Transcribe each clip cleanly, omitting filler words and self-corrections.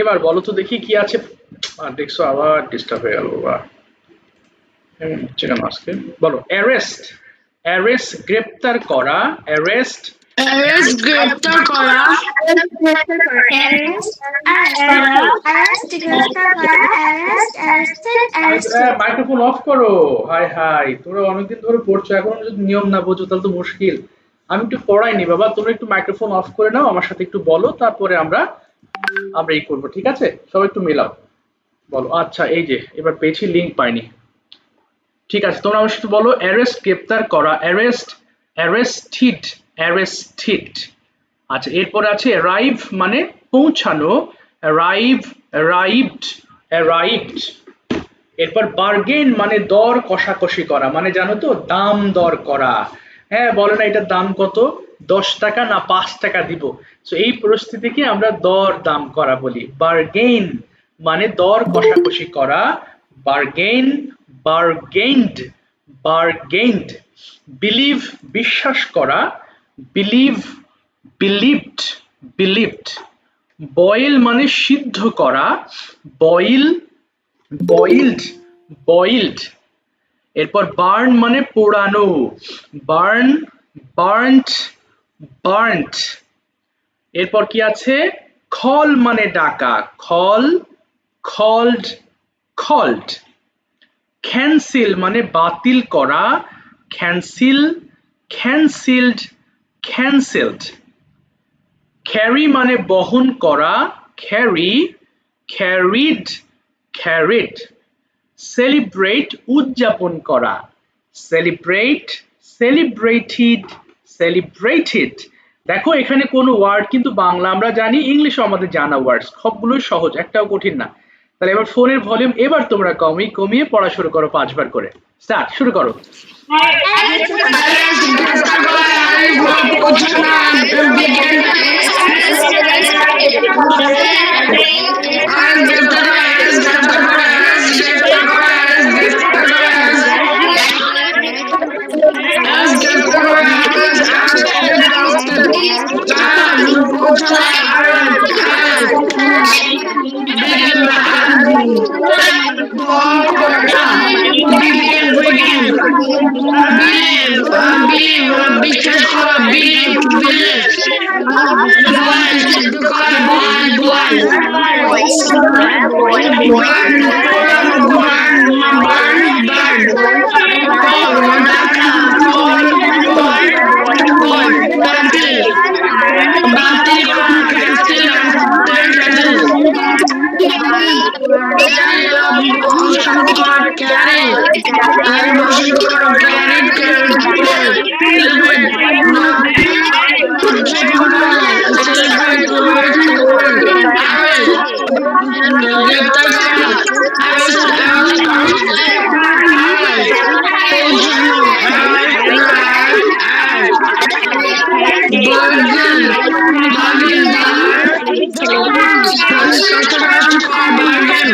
এবার বলো তো দেখি কি আছে। দেখছো আবার ডিস্টার্ব হয়ে গেল বাবা। হচ্ছে কেন আজকে? বলো অ্যারেস্ট। অ্যারেস্ট গ্রেপ্তার করা। অ্যারেস্ট। অ্যারেস্ট গ্রেপ্তার করা। arrest, arrest করা, arrest গ্রেফতার করা, arrest, arrested, arrested. Microphone of করো। হাই হাই, তোমরা অনেকদিন ধরে পড়ছো, এখন যদি নিয়ম না বোঝো তাহলে তো মুশকিল। আমি একটু পড়াইনি বাবা, তোমরা একটু মাইক্রোফোন অফ করে নাও, আমার সাথে একটু বলো, তারপরে আমরা আমরা এই করবো, ঠিক আছে? সবাই একটু মেলাও। বলো। আচ্ছা এই যে এবার পেয়েছি, লিঙ্ক পাইনি। ঠিক আছে, তোমরা আমার সাথে বলো অ্যারেস্ট গ্রেপ্তার করা। Arrest, arrested, arrested. আচ্ছা এরপরে আছে অ্যারাইভ মানে পৌঁছানো। Arrive, arrived, arrived. এরপর বার্গেন মানে দর কষাকষি করা, মানে জানো তো দাম দর করা। হ্যাঁ বলে না এটার দাম কত, 10 টাকা না 5 টাকা দিব। তো এই পরিস্থিতিকে আমরা দর দাম করা বলি। বার্গেন মানে দর কষাকষি করা। বার্গেন, বার্গেন্ড, বার্গেন্ড। বিলিভ বিশ্বাস করা। Believe, believed, believed. বয়েল মানে সিদ্ধ করা। Boil, boiled, boiled. এরপর বার্ন মানে পোড়ানো। Burn, burned, burned. এরপর কি আছে? খল মানে ডাকা। খল, খলড, খলড। ক্যান্সেল মানে বাতিল করা। Cancel, cancelled, cancelled. ক্যারি মানে বহন করা। Carry, carried, carried. সেলিব্রেট উদযাপন করা। Celebrate, celebrated, celebrated. দেখো এখানে কোনো ওয়ার্ড কিন্তু বাংলা আমরা জানি, ইংলিশও আমাদের জানা ওয়ার্ড, সবগুলোই সহজ, একটাও কঠিন না। তাহলে এবার ফোনের ভলিউম এবার তোমরা কমিয়ে কমিয়ে পড়া শুরু করো 5 বার করে। স্টার্ট, শুরু করো। অ্যারেস্ট গ্রেপ্তার করা, অ্যারেস্ট বা পৌঁছানো, বিজ্ঞান। অ্যারেস্ট গ্রেপ্তার করা, অ্যারেস্ট গ্রেপ্তার করা, অ্যারেস্ট গ্রেপ্তার করা, অ্যারেস্ট গ্রেপ্তার করা, অ্যারেস্ট গ্রেপ্তার করা, অ্যারেস্ট, অ্যারেস্টেড, অ্যারেস্টেড। পৌঁছানো, অ্যারেস্ট, অ্যারেস্ট। বিজ্ঞান বা করা, বিজ্ঞান, বিজ্ঞান। বিলিভ, বিলিভ বিশ্বাস করা। Believe, believe. বয়েল সিদ্ধ করা। Boil, boil. বার্ন পোড়ানো। Burn, burn, burn. কল ডাকা। Call, call, call. ক্যান্সেল বাতিল করা। Cancel, cancel. ক্যারি বহন করা। ক্যারি, ক্যারি বহন করা। Carried, carried, carried. সেলিব্রেট উদযাপন করা। Celebrate, celebrate. অ্যারেস্ট গ্রেপ্তার করা। Arrest, arrest, arrest. অ্যারেস্ট পৌঁছানো। Arrest, arrest, arrest. Bargain, bargain বার কাছাকাছি করা। Bargain,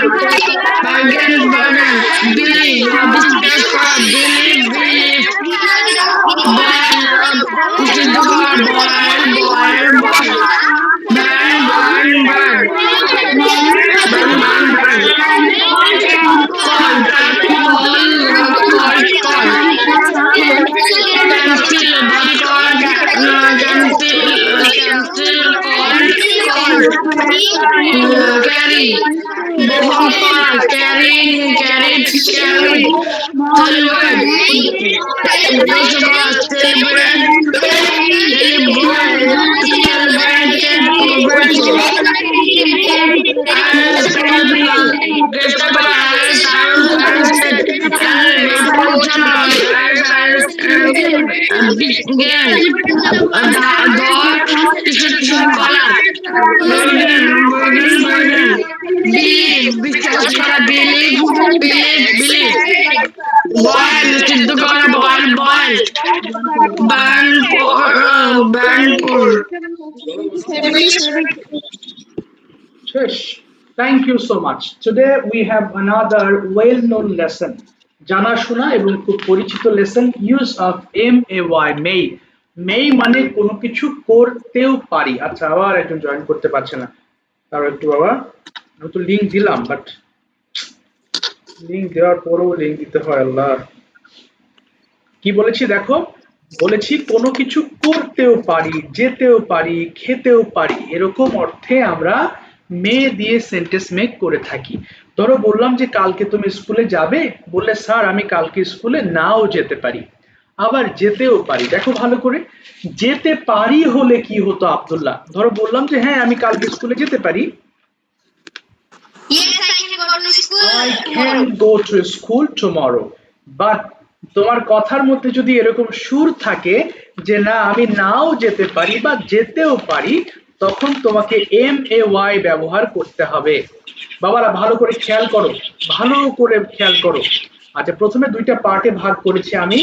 bargain, bargain. বিলিভ বিশ্বাস করা। Believe, believe. বয়েল সিদ্ধ করা। Boil, boil, boil. Burn, burn, burn. Burn, burn, burn. Call, call, call, call. Cancel বাতিল করা। Cancel, cancel, call, call. Carry বহন করা। Carrying, carried, carried. সেলিব্রেট উদ্দেশ্য করা। Celebrate, celebrate, celebrated, celebrated. Arrest গ্রেপ্তার করা। Arrest, arrest, arrested. অ্যারেস্ট পৌঁছানো। Arrest, arrest, বিজ্ঞান দর কিছু করা। Bargain, bargain, bargain. বিলিভ বিশ্বাস করা। Believe, believe, believe. বয়েল সিদ্ধ করা। Boil, boil. Burn, burn, Shush. Thank you so much. Today we have another well-known lesson. জানা শোনা এবং খুব পরিচিত lesson, use of MAY, may। may মানে কোনো কিছু করতেও পারি। আচ্ছা আবার একজন জয়েন করতে পারছে না। তারপর একটু বাবা, আমি তো লিঙ্ক দিলাম, বাট লিঙ্ক দেওয়ার পরেও লিঙ্ক দিতে হয়, আল্লাহ। কি বলেছি দেখো, বলেছি কোনো কিছু করতেও পারি, যেতেও পারি, খেতেও পারি, এরকম অর্থে আমরা মে দিয়ে সেন্টেন্স মেক করে থাকি। ধরো বললাম যে কালকে তুমি স্কুলে যাবে, বললে স্যার আমি কালকে স্কুলে নাও যেতে পারি, আবার যেতেও পারি। দেখো ভালো করে, যেতে পারি হলে কি হতো আব্দুল্লাহ? ধরো বললাম যে হ্যাঁ আমি কালকে স্কুলে যেতে পারি, Yes, I can go to school I tomorrow. can go to school tomorrow. But তোমার কথার মধ্যে যদি এরকম সুর থাকে যে না আমি নাও যেতে পারি বা যেতেও পারি, তখন তোমাকে MAY ব্যবহার করতে হবে। বাবারা ভালো করে খেয়াল করো, ভালো করে খেয়াল করো। আচ্ছা, প্রথমে দুইটা পার্টে ভাগ করেছি আমি।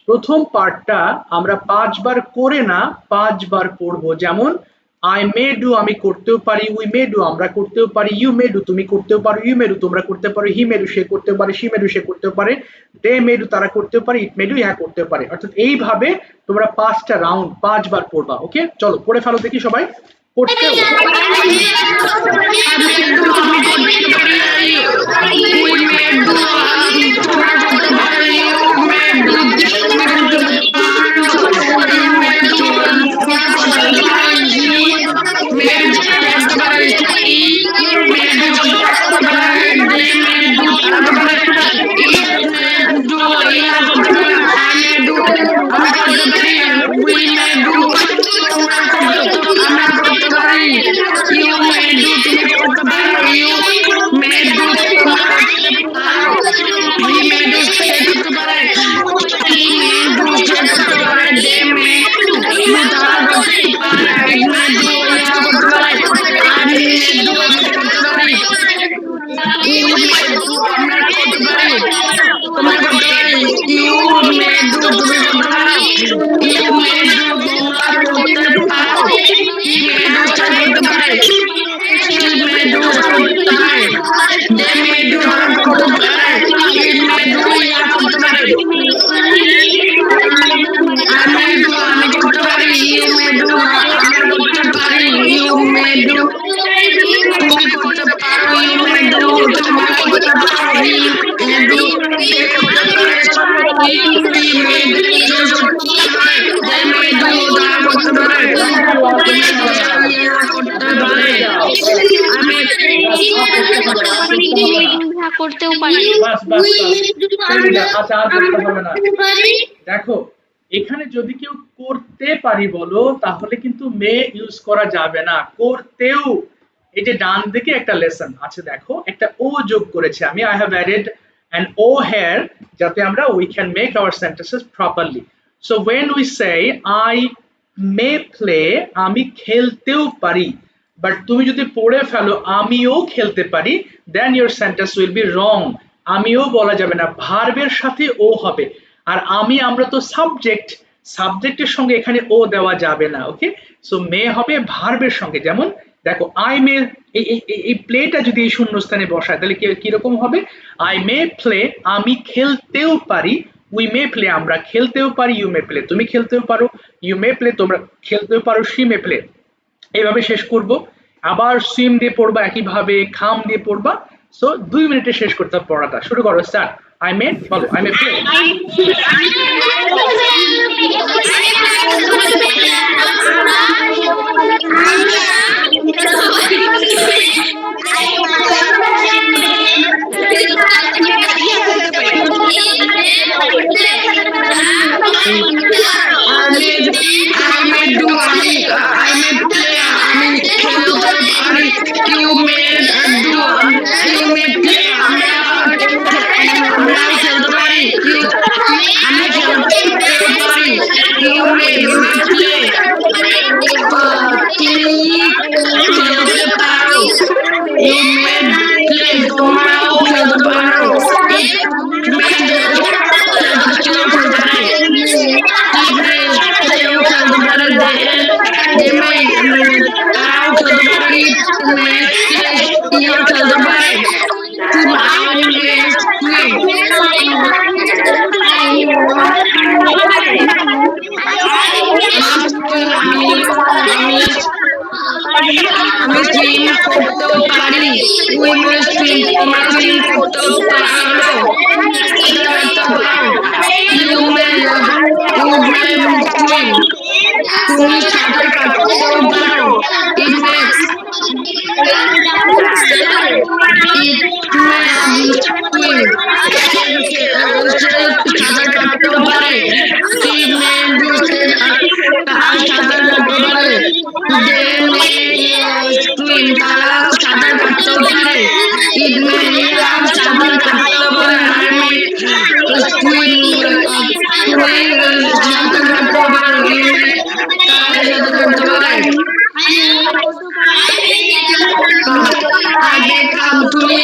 প্রথম পার্টটা আমরা 5 বার করে না 5 বার পড়বো। যেমন আই মে ডু আমি করতেও পারি, উই মে ডু আমরা করতেও পারি, ইউ মে ডু তুমি করতেও পারো, ইউ মে ডু তোমরা করতে পারো, হি মে ডু সে করতেও পারে, শি মে ডু সে করতেও পারে, দে মে ডু তারা করতেও পারে, ইট মে ডু ইহা করতেও পারে। অর্থাৎ এইভাবে তোমরা 5টা রাউন্ড 5 বার পড়বা। ওকে, চলো পড়ে ফেলো দেখি সবাই। করতেও করতেও পারি। বাস বাস বাস, আচ্ছা আর করতে হবে না। দেখো এখানে যদি কেউ করতে পারি বলো, তাহলে কিন্তু মে ইউজ করা যাবে না, করতেও। এই যে ডান দিকে একটা লেসন আছে, দেখো একটা ও যোগ করেছে আমি, I have added an O here, যাতে আমরা we can make our sentences properly. So when we say I may play, আমি খেলতেও পারি, বাট তুমি যদি পড়ে ফেলো আমিও খেলতে পারি, then your sentence will be wrong. আমিও বলা যাবে না, ভার্বের সাথে ও হবে। আর আমি আমরা তো সাবজেক্ট, সাবজেক্টের সঙ্গে এখানে ও দেওয়া যাবে না। ওকে, সো মে হবে ভার্বের সঙ্গে। যেমন দেখো আই মে, এই প্লেটা যদি এই শূন্যস্থানে বসায় তাহলে কিরকম হবে? আই মে প্লে আমি খেলতেও পারি, উই মে প্লে আমরা খেলতেও পারি, ইউ মে প্লে তুমি খেলতেও পারো, ইউ মে প্লে তোমরা খেলতেও পারো, শি মে প্লে। এইভাবে শেষ করব। আবার সুইম দিয়ে পড়বা, একইভাবে খাম দিয়ে পড়বা। সো 2 মিনিটে শেষ করতে হবে পড়াটা। শুরু করো, স্টার্ট। আই মে, বলো আই মে প্লে। আমি swim করতেও পারি। We may swim, তোমরা swim করতেও পারো। সাঁতার কাটতে পারো। You may swim, তুমি সাঁতার কাটতেও পারো। It may swim, সে সাঁতার কাটতেও পারে। She may আর সাঁতার কাটতে পারে। They may swim, তারা সাঁতার কাটতেও পারে। It may আর সাঁতার কাটতেও পারে। I may swim, তুমি সাঁতার কাটতেও পারো। You may, তারা সাঁতার কাটতে পারে। আগে কাম, তুমি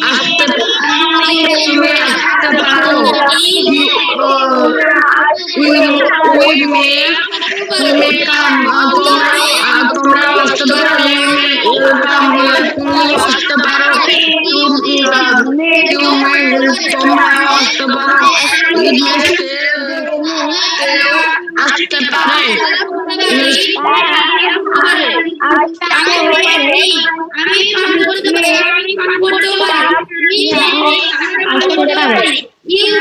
আসতে পারো। We may come, তোমরাও আসতে পারো। You may come, তুমিও আসতে পারো। You may, তোমরাও আসতে পারো। It may আসতে পারে। তোমরা বসতে পারো। He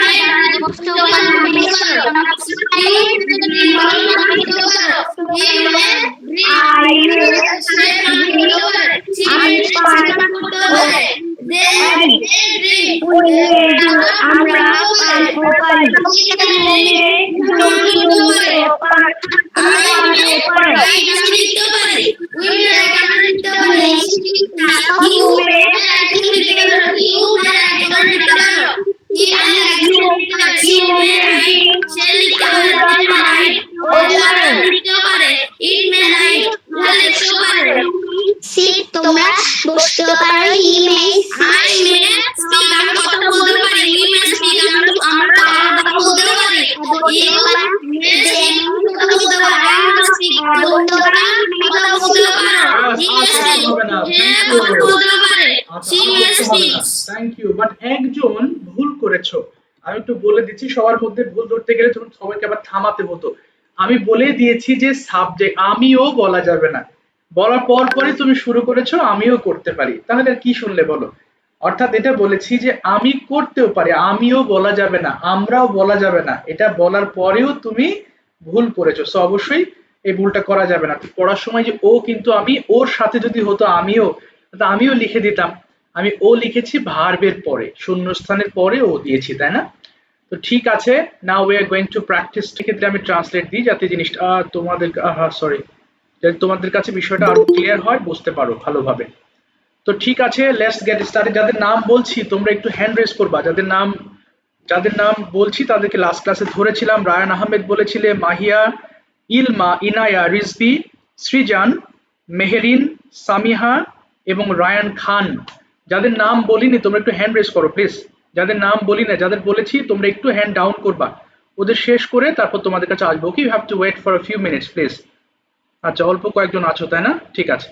may thank you. But একজন ভুল করেছো, আমি একটু বলে দিচ্ছি। সবার মধ্যে ভুল ধরতে গেলে তখন সবাইকে আবার থামাতে হতো। আমি বলে দিয়েছি যে সাবজেক্ট আমিও বলা যাবে না, বলার পর পরই তুমি শুরু করেছো আমিও করতে পারি। তাহলে আর কি শুনলে বলো? অর্থাৎ এটা বলেছি যে আমি করতেও পারি, আমিও বলা যাবে না, আমরাও বলা যাবে না। এটা বলার পরেও তুমি ভুল করেছো। সো অবশ্যই এই ভুলটা করা যাবে না। পড়ার সময় যে ও, কিন্তু আমি ওর সাথে যদি হতো আমিও, তো আমিও লিখে দিতাম। আমি ও লিখেছি ভার্বের পরে, শূন্যস্থানের পরে ও দিয়েছি, তাই না? তো ঠিক আছে, now we are going to practice. সেক্ষেত্রে আমি ট্রান্সলেট দিই যাতে জিনিসটা তোমাদের সরি, যাতে তোমাদের কাছে বিষয়টা আরো ক্লিয়ার হয়, বুঝতে পারো ভালোভাবে। তো ঠিক আছে, লেটস গেট স্টার্টেড। যাদের নাম বলছি তোমরা একটু হ্যান্ড রেজ করবা। যাদের নাম বলছি তাদেরকে লাস্ট ক্লাসে ধরেছিলাম। রায়ান আহমেদ বলেছিলে, মাহিয়া, ইলমা, ইনায়া, রিজভি, সৃজান, মেহেরিন, সামিহা এবং রায়ান খান। যাদের নাম বলিনি তোমরা একটু হ্যান্ড রেজ করো প্লিজ। যাদের নাম বলি না, যাদের বলেছি তোমরা একটু হ্যান্ড ডাউন করবা। ওদের শেষ করে তারপর তোমাদের কাছে আসবো। Okay, you have to wait for a few minutes please. আচ্ছা, অল্প কয়েকজন আছো তাই না? ঠিক আছে।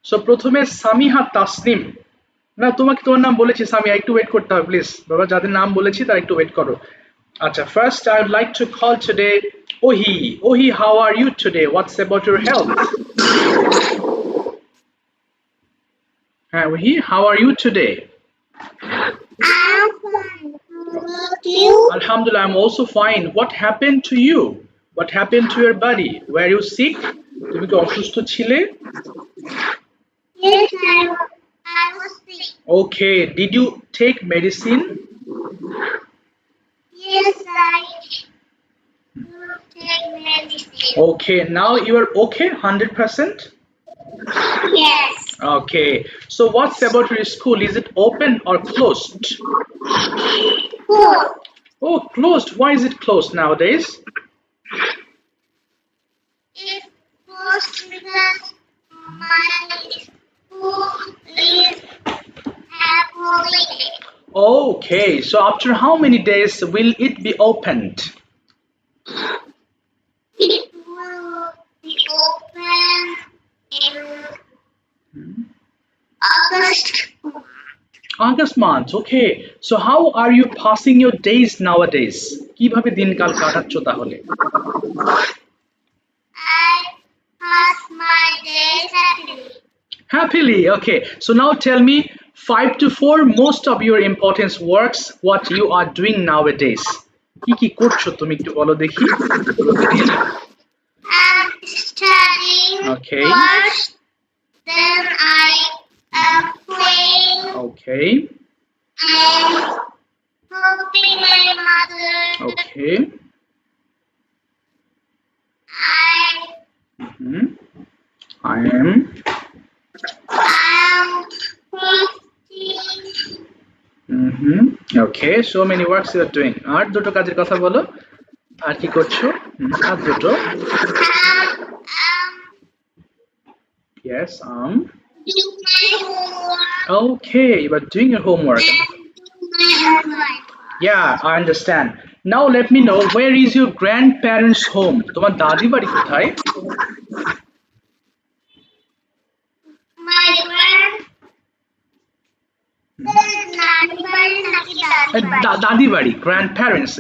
সো প্রথমে সামিহা তাসনিম। না, তোমার নাম বলেছি সামিয়া, একটু ওয়েট করতে হবে প্লিজ বাবা। যাদের নাম বলেছি তারা একটু ওয়েট করো। আচ্ছা, first I would like to call today Ohi. Ohi, how are you today? What's about your health? হ্যাঁ Ohi, how are you today? I'm fine. Thank you. Alhamdulillah, I'm also fine. What happened to you? What happened to your body? Were you sick? তুমি কি অসুস্থ ছিলে? Yes, I was sick. Okay, did you take medicine? Yes, I take medicine. Okay, now you are okay 100%? Yes. Okay, so what's about your school? Is it open or closed? Cool. Oh, closed. Why is it closed nowadays? It's closed because my school is at holiday. Okay, so after how many days will it be opened? It will be open in August. August month. Okay, so how are you passing your days nowadays? কিভাবে দিনকাল কাটাচ্ছো তাহলে? I pass my day days happily. Happily. Okay. So now tell me 5 to 4 most of your important works what you are doing nowadays. কি করছো তুমি একটু বলো দেখি। I'm studying Okay. first, then I am praying. Okay. I'm helping my mother. Okay. Mhm. I am I'm cooking. Okay. So many works you are doing. আর দুটো কাজের কথা বলো। আর কি করছো? আর দুটো। Yes. Doing my homework. Okay. You are doing your homework. And doing my homework. Yeah, I understand. Now let me know where is your grandparents' home? তোমার দাদি বাড়ি কোথায়? My দাদি বাড়ি, grandparents,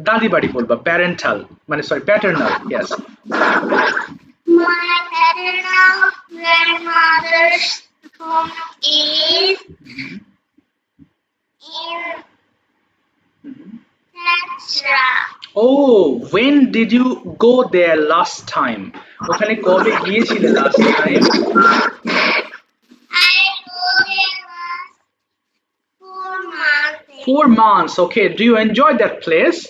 দাদি বাড়ি বলবা, parental, মানে sorry, paternal, yes. My paternal grandmother's home is in Petra. Oh, when did you go there last time? ওখানে কবে গিয়েছিলে last time? I go there last 4 months. 4 months. Okay. Do you enjoy that place?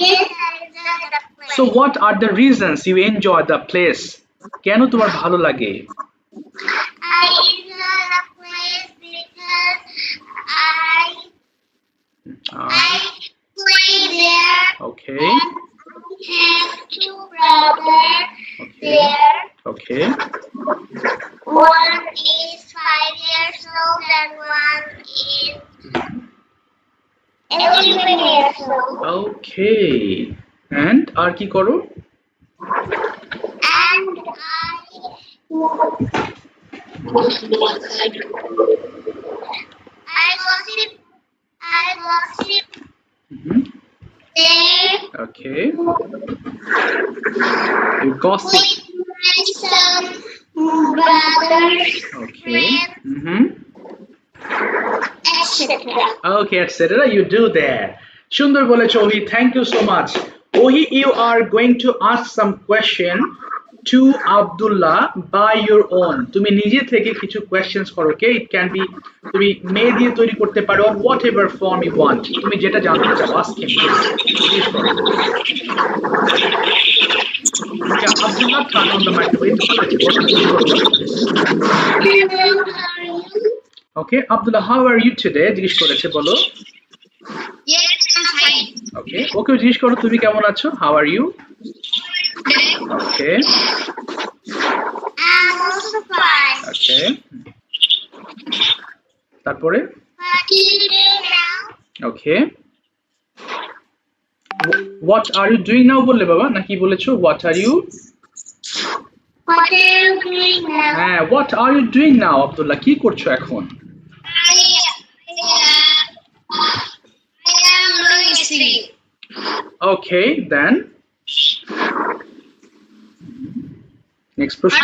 Yes, I enjoy the place. So what are the reasons you enjoy the place? কেন তোমার ভালো লাগে? I enjoy the place because I play there. Okay. I have 2 brothers Okay. there. Okay. One is 5 years old and one is 11 years old. Okay. And আর কি করো? And I gossip Mhm. there Okay. You gossip. with my son, brothers, Okay. friends, etc. Okay, etc. You do there. সুন্দর বলেছো ওহি, thank you so much. Ohi, you are going to ask some question to Abdullah by your own. তুমি নিজে থেকে কিছু questions করো, okay? It can be তুমি মেয়ে দিয়ে তৈরি করতে পারো, whatever form you want. তুমি যেটা জানতে চাও, ask him. জিজ্ঞেস করো। Okay, Abdullah, turn on the microphone. ঠিক আছে, বলো, জিজ্ঞেস করো। Hello, how are you? Okay, Abdullah, how are you today? জিজ্ঞেস করেছে, বলো। Yes, I'm fine. Okay, ওকে জিজ্ঞেস করো তুমি কেমন আছো? How are you? Okay, I'm also fine. okay. তারপরে? What do you do now? Okay. What are you doing now বললে বাবা, নাকি বলেছো what are you? What are you doing now? হ্যাঁ, what are you doing now, Abdullah? কি করছো এখন? I am doing sleep. Okay, then next প্রশ্ন।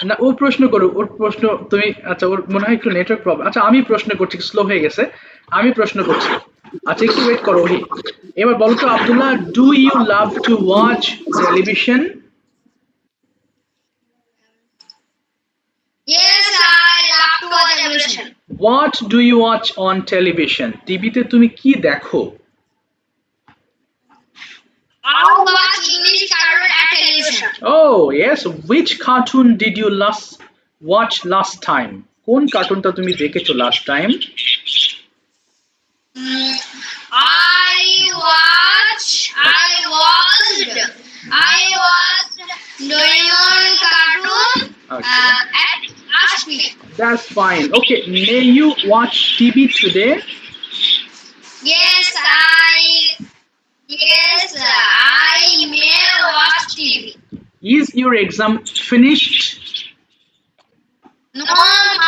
না, ও প্রশ্ন করো, ওর প্রশ্ন তুমি, আচ্ছা ওর মনে হয় একটু নেটওয়ার্ক প্রবলেম। আচ্ছা আমি প্রশ্ন করছি, স্লো হয়ে গেছে, আমি প্রশ্ন করছি। আচ্ছা একটু ওয়েট করো ওহি। এবার বলো তো Abdullah, do you love to watch television? Yes, I love to watch television. What do you watch on television? টিভিতে তুমি কি দেখো? I watch English cartoon at television. Oh, yes. Which cartoon did you watch last time? কোন কার্টুনটা তুমি দেখেছো last time? I watched Doraemon cartoon Okay. at last week. That's fine. Okay, may you watch TV today? Yes, I may watch TV. Is your exam finished? No,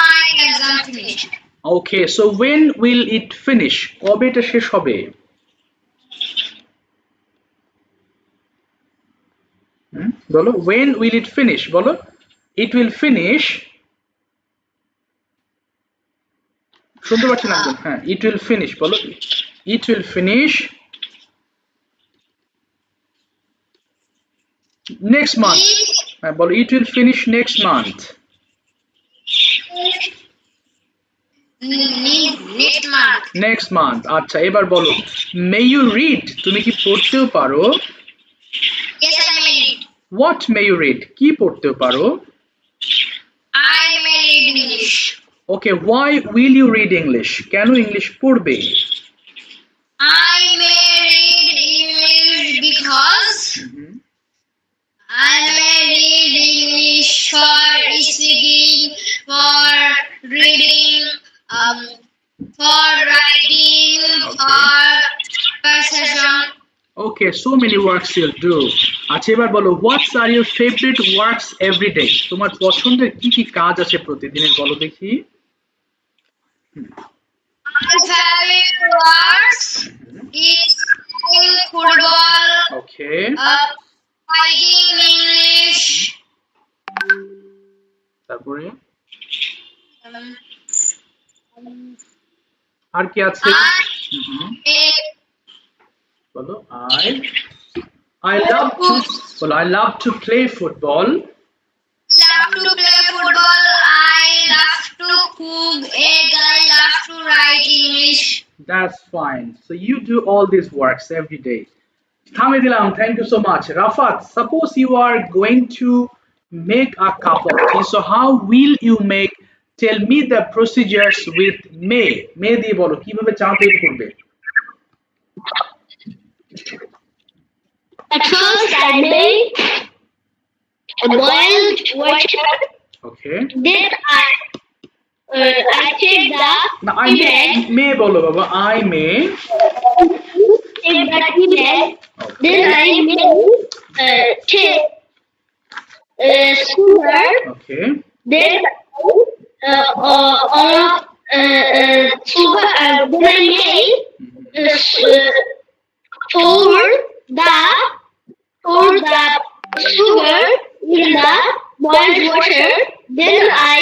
my exam finished. Okay, so when will it finish? কবে এটা শেষ হবে? বলো when will it finish বলো it will finish শুনতে পাচ্ছি না একদম হ্যাঁ it will finish বলো it will finish next month হ্যাঁ বলো it will finish next month Next month. next month আচ্ছা এবার বলো may you read তুমি কি পড়তেও পারো Yes, I may read. what may you read কি পড়তেও পারো I may read English. okay why will you read english কেন ইংলিশ পড়বে I may read English because I may read English for speaking, for reading, for writing, for conversation. okay so many works you'll do আচ্ছা এবার বলো what are your favorite works every day তোমার পছন্দের কি কি কাজ আছে প্রতিদিনের বলো দেখি My favorite words is playing football, okay writing English, তারপরে আর কি আছে বলো I love to বলো I love to play football love to play football. I love to cook egg. I love to write English. that's fine so you do all these works every day থামিয়ে দিলাম thank you so much Rafat suppose you are going to make a cup of tea so how will you make tell me the procedures with may দিয়ে বলো কিভাবে চা তৈরি করবে At first, I made boiled water. okay Then I take the না I may বলো বাবা I may take the tea bag. Then I take sugar. okay Then all of sugar. Then I made pour the sugar in the boiled water. Then I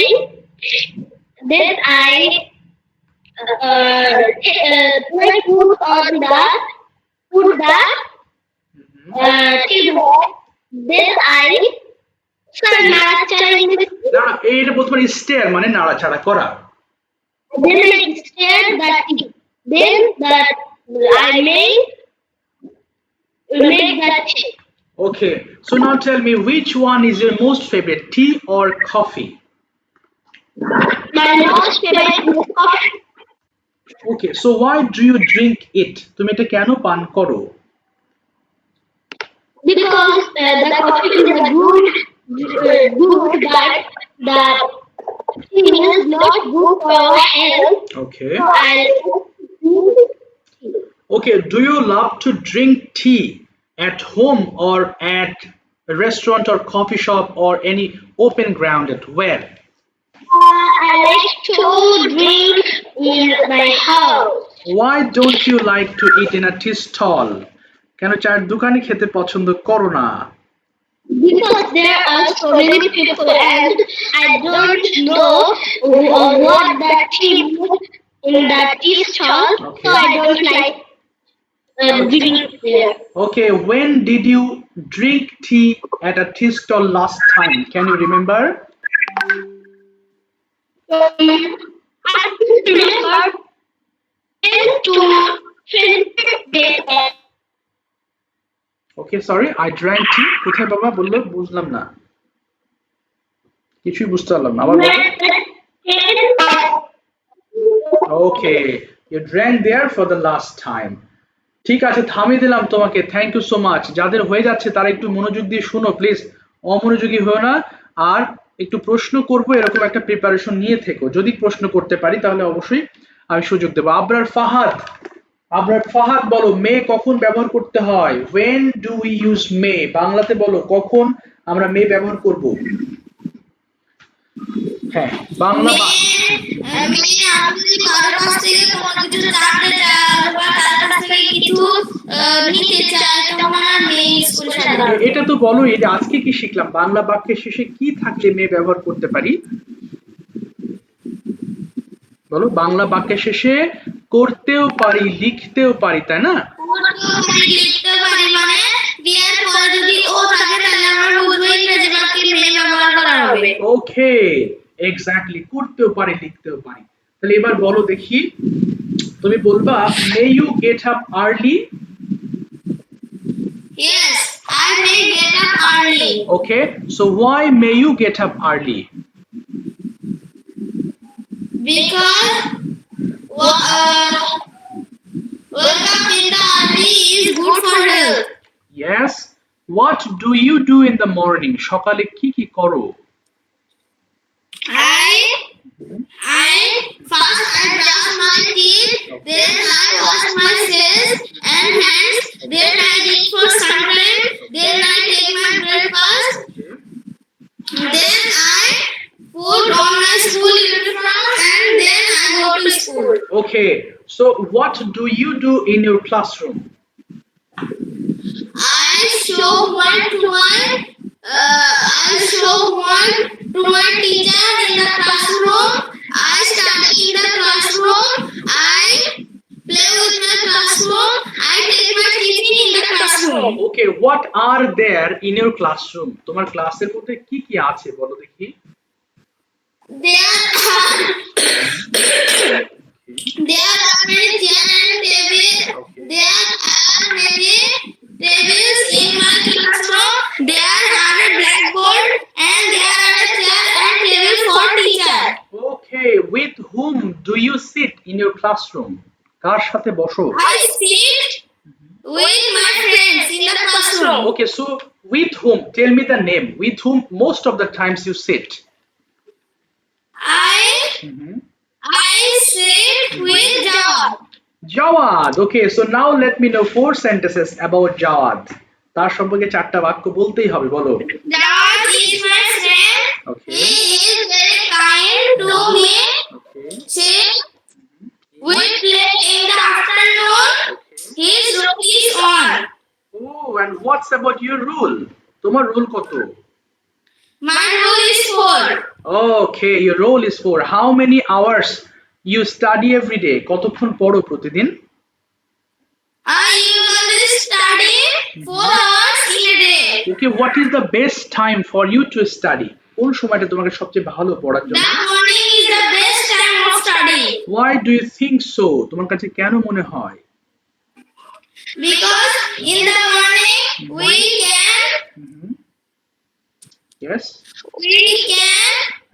put the tea bag. Then I না এইটা প্রথমে stair মানে নাড়াচাড়া করা then I stir the tea. Then I make the tea. okay so now tell me which one is your most favorite tea or coffee My most favorite is coffee okay so why do you drink it তুমি এটা কেন পান করো because the coffee is a good, but the tea is not good for our health. okay So I okay do you love to drink tea at home or at a restaurant or coffee shop or any open ground at where I like to drink in my house why don't you like to eat in a tea stall কেন চায়ের দোকানে খেতে পছন্দ করো না because there are so many people and I don't know what the tea is in the tea stall, so I don't like drinking there. okay when did you drink tea at a tea stall last time can you remember I don't remember 10 to 20 days. okay sorry I drank tea কোথায় বাবা বললো বুঝলাম না কিছুই বুঝতে পারলাম না আবার বলো okay you drank there for the last time ঠিক আছে থামিয়ে দিলাম তোমাকে থ্যাংক ইউ সো মাচ যাদের হয়ে যাচ্ছে তারা একটু মনোযোগ দিয়ে শুনো প্লিজ অমনোযোগী হও না আর একটু প্রশ্ন করব এরকম একটা প্রিপারেশন নিয়ে থেকো যদি প্রশ্ন করতে পারি তাহলে অবশ্যই আমি সুযোগ দেব আবরার ফাহাদ বলো মে কখন ব্যবহার করতে হয় when do we use may বাংলাতে বলো কখন আমরা মে ব্যবহার করব হ্যাঁ বাংলা আপনি যদি কারোর কাছ থেকে কোনো কিছু জানতে চান বা তার কাছ থেকে কিছু নিতে চান তখন আর মে ইউজ করে সাধারণত। এটা তো বলো, এটা আজকে কি শিখলাম? বাংলা বাক্যের শেষে কি থাকলে মে ব্যবহার করতে পারি? বলো, বাংলা বাক্যের শেষে করতেও পারি, লিখতেও পারি, তাই না? লিখতে পারি মানে বিয়ের পরে যদি ও থাকে তাহলে আমরা বুঝবো ইংরেজি বাক্যে মে ব্যবহার করা হবে। ওকে, এক্স্যাক্টলি, করতেও পারি, লিখতেও পারি। তাহলে এবার বলো দেখি, তুমি বলবা may you get up early. Yes, I may get up early. Okay, so why may you get up early? Because wake up in the early is good for health. Yes. What do you do in the morning? সকালে কি কি করো? I first I brush my teeth, then I wash my face and hands, then I eat for sunlight, then I take my breakfast, then I put on my school uniform and then I go to school. Okay, so what do you do in your classroom? I show homework to my teacher in the classroom. I study in the classroom. I play with my classroom. I take my tiffin in the classroom. Okay, what are there in your classroom? তোমার ক্লাসের মধ্যে কি কি আছে বলো দেখি? There are many chairs and tables. There are many tables in my classroom. There are a blackboard and there are a chair and table for teacher. Okay, with whom do you sit in your classroom? কার সাথে বসো? I sit with my friends in the classroom. Okay, so with whom? Tell me the name. With whom most of the times you sit? I sit with Jawad. Jawad. Okay, so now let me know 4 sentences about Jawad. তার সম্পর্কে 4টা বাক্য বলতেই হবে, বলো। Jawad is my friend. Okay. He is very kind to me. Okay. We play in the afternoon. His room is on. Oh, and what's about your rule? তোমার rule কত? My rule is 4. Okay, your role is 4. How many hours you study every day? কতক্ষণ পড়ো প্রতিদিন? I usually study 4 hours in a day. Okay, what is the best time for you to study? কোন সময়টা তোমাকে সবচেয়ে ভালো পড়ার জন্য? The morning is the best time of study. Why do you think so? তোমার কাছে কেন মনে হয়? Because in the morning we can Yes.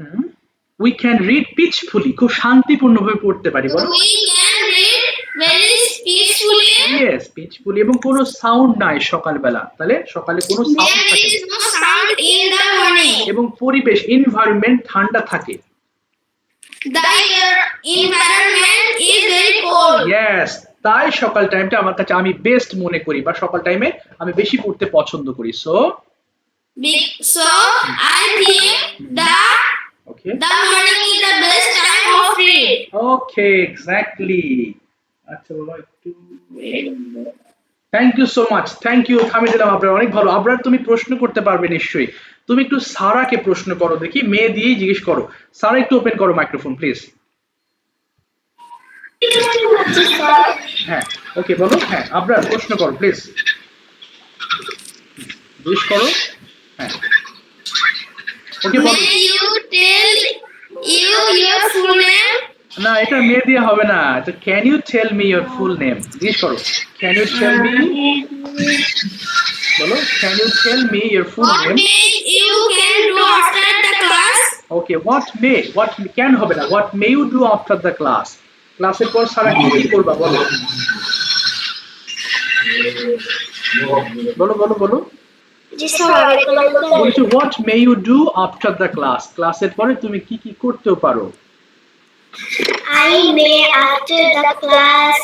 Hmm? We can read peacefully. খুব শান্তিপূর্ণভাবে পড়তে পারি, বলো। We can read very peacefully. Yes, peacefully, এবং কোনো সাউন্ড নাই সকালবেলা। তাহলে সকালে কোনো সাউন্ড There থাকে is no sound in the morning. এবং পরিবেশ এনভায়রনমেন্ট ঠান্ডা থাকে। The environment is very cold. Yes, তাই সকাল টাইমটা আমার কাছে আমি বেস্ট মনে করি, বা সকাল টাইমে আমি বেশি পড়তে পছন্দ করি। So I think Okay. the morning is the best time of read. Okay, exactly. আচ্ছা বাবা, একটু thank you so much, thank you. থামিয়ে দিলাম আপনার, অনেক ভালো। আবরার তুমি প্রশ্ন করতে পারবে নিশ্চয়ই। তুমি একটু সারাকে প্রশ্ন করো দেখি, মেয়ে দিয়েই জিজ্ঞেস করো। সারা একটু ওপেন করো মাইক্রোফোন প্লিজ। হ্যাঁ, ওকে, বলো। হ্যাঁ, আবরার প্রশ্ন করো প্লিজ, জিজ্ঞেস করো। হ্যাঁ, ওকে, বলো। May you tell your full name? না, এটা মেয়ে দিয়ে হবে না, এটা can you tell me your full name, জিজ্ঞেস করো। ক্যান ইউ টেল মি, বলো, can you tell me your full What name. may you can do after the class? Okay, what can হবে না, what may you do after the class. ক্লাসের পর সারা কি করবা, বলো। বলো বলো বলো। বলছি what may you do after the class, ক্লাসের পরে তুমি কি কি করতেও পারো। I may after the class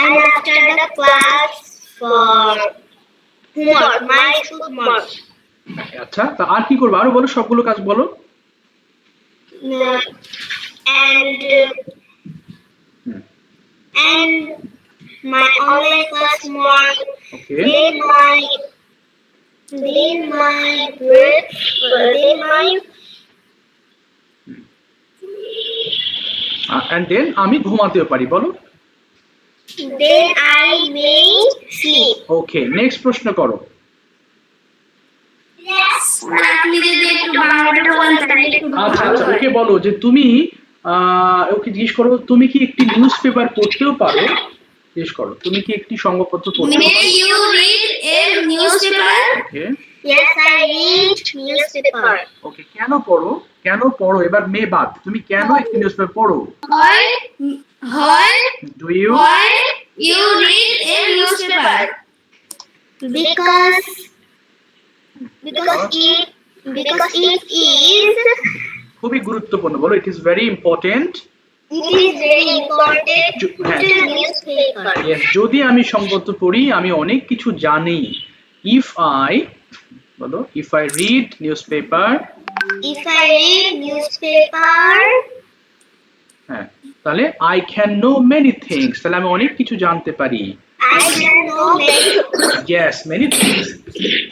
and after the class for homework, my homework. আচ্ছা, তা আর কি করবো? আরো বলো, সবগুলো কাজ বলো। And হুম, and my online class more okay. then my breath then my and then আমি ঘুমাতেও পারি, বলো। then I may sleep. Okay, next প্রশ্ন করো। আপনি যদি একটু বাংলাটা বলেন তাহলে একটু আচ্ছা ভালো আচ্ছা, হয়। ওকে বলো যে তুমি ওকে জিজ্ঞেস করো, তুমি কি একটি নিউজ পেপার পড়তেও পারো? জিজ্ঞেস করো, তুমি কি একটি সংবাদপত্র পড়তে May পারো? you read a newspaper? Okay Yes, I read newspaper. ওকে, কেন পড়ো? কেন পড়ো? এবার মে বাদ, তুমি কেন একটি নিউজ পেপার পড়ো? Why do you? you read a newspaper? Because it is খুবই গুরুত্বপূর্ণ, বলো। It is very important. very important হ্যাঁ, to newspaper. yes, যদি আমি সংবাদপত্র পড়ি আমি অনেক কিছু জানি। ইফ আই, বলো, if I read news paper, If I read newspaper, হ্যাঁ, তাহলে I can know many things, তাহলে আমি অনেক কিছু জানতে পারি। I can know many. Yes, many things.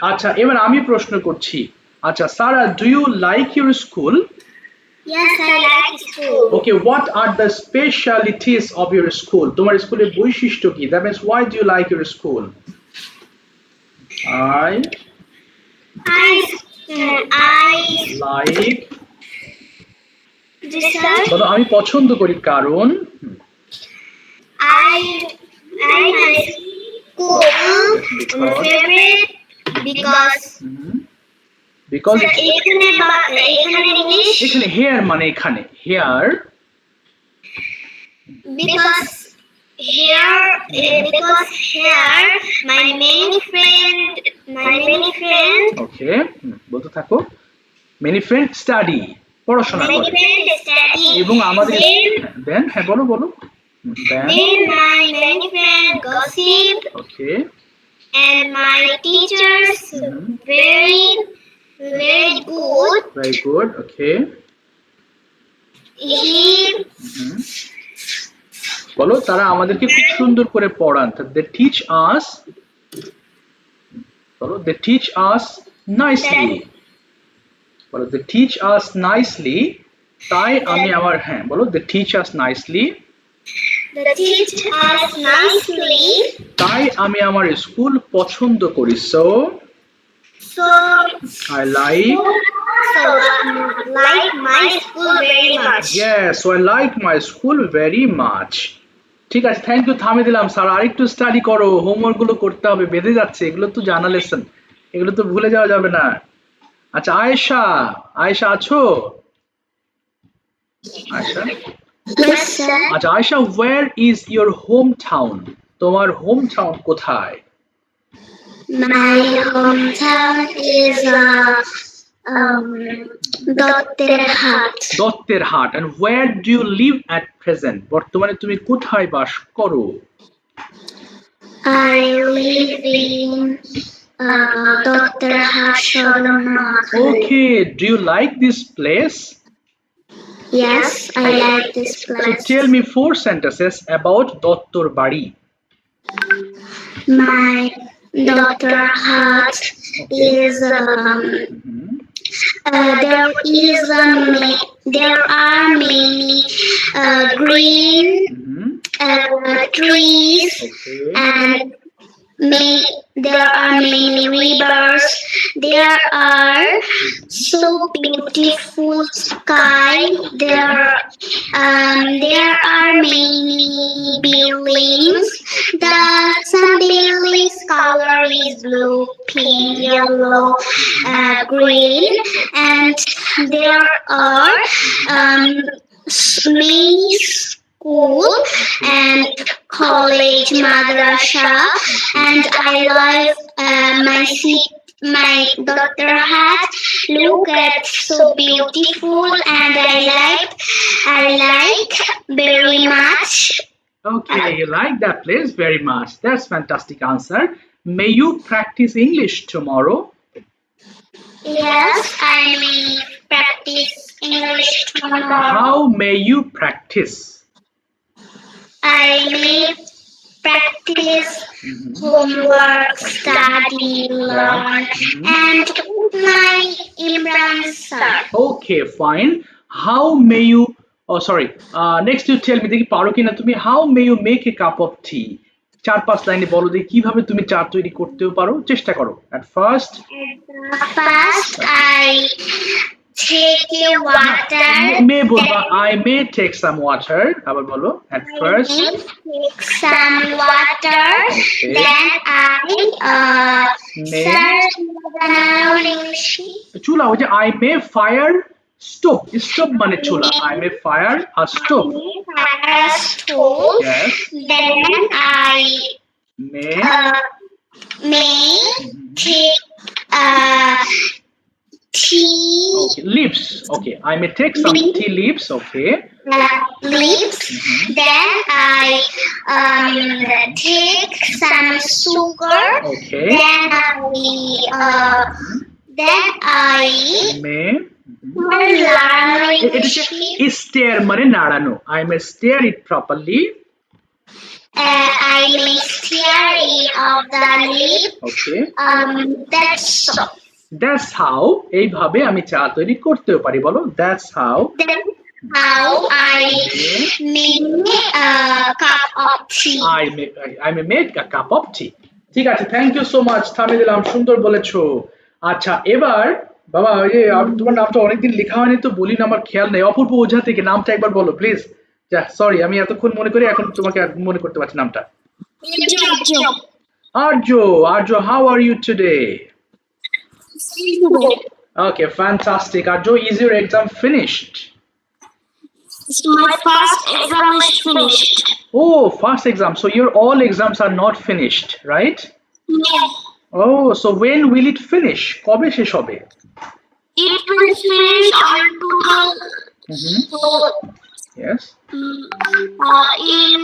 আচ্ছা, এবার আমি প্রশ্ন করছি। আচ্ছা Sara, do you like your school? Yes, I like school. Okay, what are the specialities of your school? তোমার স্কুলের বৈশিষ্ট্য কি? That means why do you like your school? I I লাইক, research. বলো, আমি পছন্দ করি কারণ। I my school favorite because because এখানে English এখানে হেয়ার মানে এখানে here, because here my many friend okay, বলতে থাকো। মেনি ফ্রেন্ড স্টাডি, পড়াশোনা করে। study. এবং আমাদের Then দেন, হ্যাঁ বলো বলো। দেন, my many friend gossip okay, and my teachers very good. Very good, okay. He বলো, তারা আমাদেরকে খুব সুন্দর করে পড়ান। দে টিচ আস, বলো, দে টিচ আস নাইসলি, বলো, দে টিচ আস নাইসলি। তাই আমি আমার, হ্যাঁ বলো, they teach us nicely. teach us nicely. তাই আমি আমার স্কুল পছন্দ করি। So So I like, like my school very much. yes, so I like my school very much. ঠিক আছে, থ্যাংক ইউ, থামে দিলাম। স্যার আরেকটু স্টাডি করো, হোমওয়ার্ক গুলো করতে হবে, বেঁধে যাচ্ছে। এগুলো তো জানা লেসন, এগুলো তো ভুলে যাওয়া যাবে না। আচ্ছা আয়েশা, আয়েশা আছো? Ayesha, Yes, sir. আচ্ছা Ayesha, where is your home town? তোমার হোম টাউন কোথায়? My hometown is Dotterhat. দত্তেরহাট। and where do you live at present? বর্তমানে তুমি কোথায় বাস করো? I live in Dotterhat Sholonat. Okay, do you like this place? Yes, I like this So place. tell me 4 sentences about Dottor Badi. My Dotterhat is there are many green trees Okay. and there are many rivers. There are so beautiful sky. There are many buildings. Some buildings color is blue, pink, yellow, green, and there are many school and college, madrasa, and I love my Dotterhat. Look at so beautiful, and I like very much. Okay, you like that place very much. That's fantastic answer. May you practice English tomorrow? Yes, I may practice English tomorrow. How may you practice? I may practice Mhm. homework, study, learn, Mhm. and my Imran sir. Okay, fine. How may you? Oh, sorry. Next, you tell me. দেখি পারো কিনা তুমি? How may you make a cup of tea? 4-5 লাইনে বলো দেখি কিভাবে তুমি চা তৈরি করতেও পারো। চেষ্টা করো। At first, First, I take a water. মে বলবা I may take some water. আবার বলো। At first, Take some water. okay. Then I May search English. চুলা ওই যে I may fire stove. Stove মানে চুলা। I may fire a stove. Fire stove. Yes. Then I May may take tea okay leaves. Okay, I may take some tea leaves. Okay. leaves. Then I take some sugar. Okay. Then I May learn এটা হচ্ছে stare মানে নাড়ানো। I may stare it properly. I may stir it of the leaf. Okay. That's so. That's how এইভাবে আমি চা তৈরি করতেও পারি বলো। That's how That's how I make a cup of tea. I may make a cup of tea. ঠিক আছে, thank you so much. থামিয়ে দিলাম, সুন্দর বলেছো। আচ্ছা, এবার বাবা ওই যে তোমার নামটা অনেকদিন লেখা হয়নি তো বলি না, আমার খেয়াল নেই। অপূর্ব ওঝা থেকে নামটা একবার বলো প্লিজ। যা সরি, আমি এতক্ষণ মনে করি, এখন তোমাকে আর মনে করতে পারছি নামটা। Arya, Arya, how are you today? Okay, fantastic. Arjo, is your exam finished? My first exam is finished. Oh, first exam. So your all exams are not finished, right? Yes. Oh, so when will it finish? কবে শেষ হবে? It will finish on 2000. Mhm. Yes. In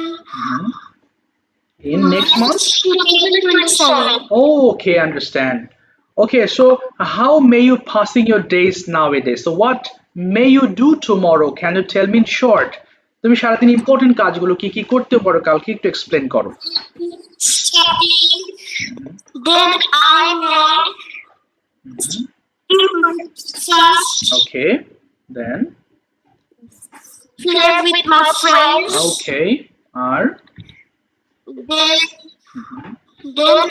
In next month? 2027. Oh, okay, understand. Okay, so how may you passing your days nowadays? So what may you do tomorrow? Can you tell me in short? তুমি সারাদিন important কাজগুলো কি কি করতে পারো কালকে একটু explain করো। Study. Then I may first Okay, then play with my friends. okay, R Then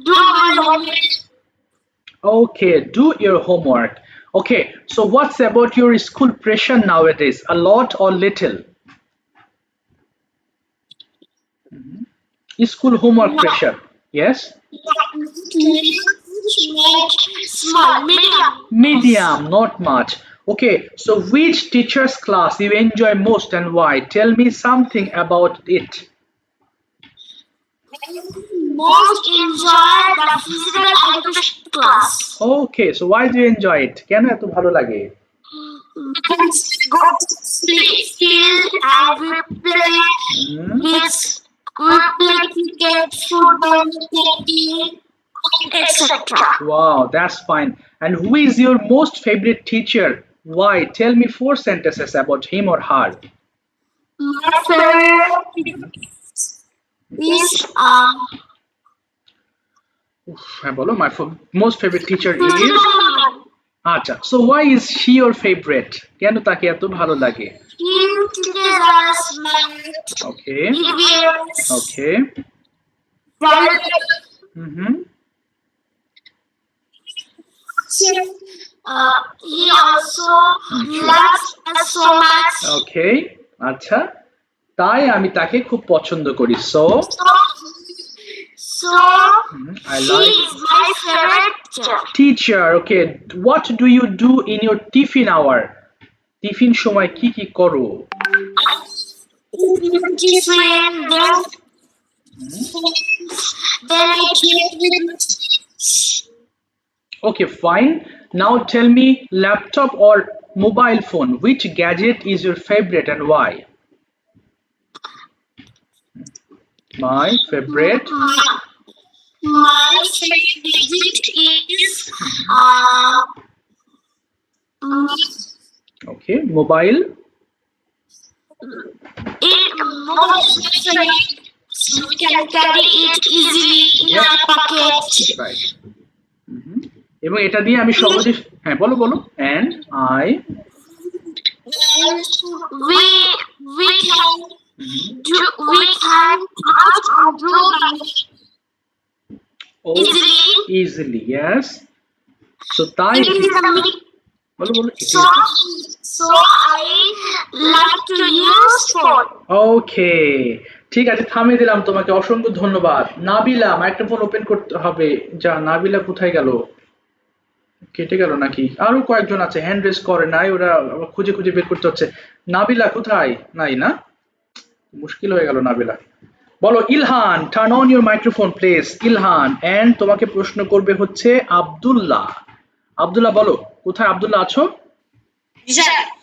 do my homework. okay, do your homework. Okay, so what's about your school pressure nowadays? A lot or little? School homework pressure. Yes? Small, medium. Medium, not much. Okay, so which teacher's class you enjoy most and why? Tell me something about it. Most enjoy the physical education class. Okay, so why do you enjoy it? কেন এত ভালো লাগে? Because go field and we play with we play cricket, football, skating, etc. Wow, that's fine. And who is your most favorite teacher? Why? Tell me 4 sentences about him or her. My favorite is হ্যাঁ বলো, my most favorite teacher is আচ্ছা, so why is she your favorite? কেন তাকে এত ভালো লাগে? he teaches us math, Okay, EVS, okay. Mhm. he also loves us so much. Okay, আচ্ছা, তাই আমি তাকে খুব পছন্দ করি। So So I he like is my favorite teacher. teacher. Okay, what do you do in your tiffin hour? Tiffin সময় কি কি করো? Different, then I keep with Okay, fine. Now tell me, laptop or mobile phone, which gadget is your favorite and why? My favorite My second digit is Okay, mobile. So we can carry it easily in our pocket. Right. এবং এটা দিয়ে আমি সহজে হ্যাঁ বলো বলো and I We can touch or draw easily yes so তাই it is a mix. বলো বলো So I like to use phone. ওকে ঠিক আছে থামিয়ে দিলাম তোমাকে অসংখ্য ধন্যবাদ নাবিলা মাইক্রোফোন ওপেন করতে হবে যা নাবিলা কোথায় গেল কেটে গেল নাকি আরো কয়েকজন আছে হ্যান্ড রেজ করে নাই ওরা আবার খুঁজে খুঁজে বের করতে হচ্ছে নাবিলা কোথায় নাই না মুশকিল হয়ে গেল নাবিলা বলো Ilhan turn on your microphone please Ilhan and তোমাকে প্রশ্ন করবে হচ্ছে আব্দুল্লাহ আব্দুল্লাহ বলো কোথায় আব্দুল্লাহ আছো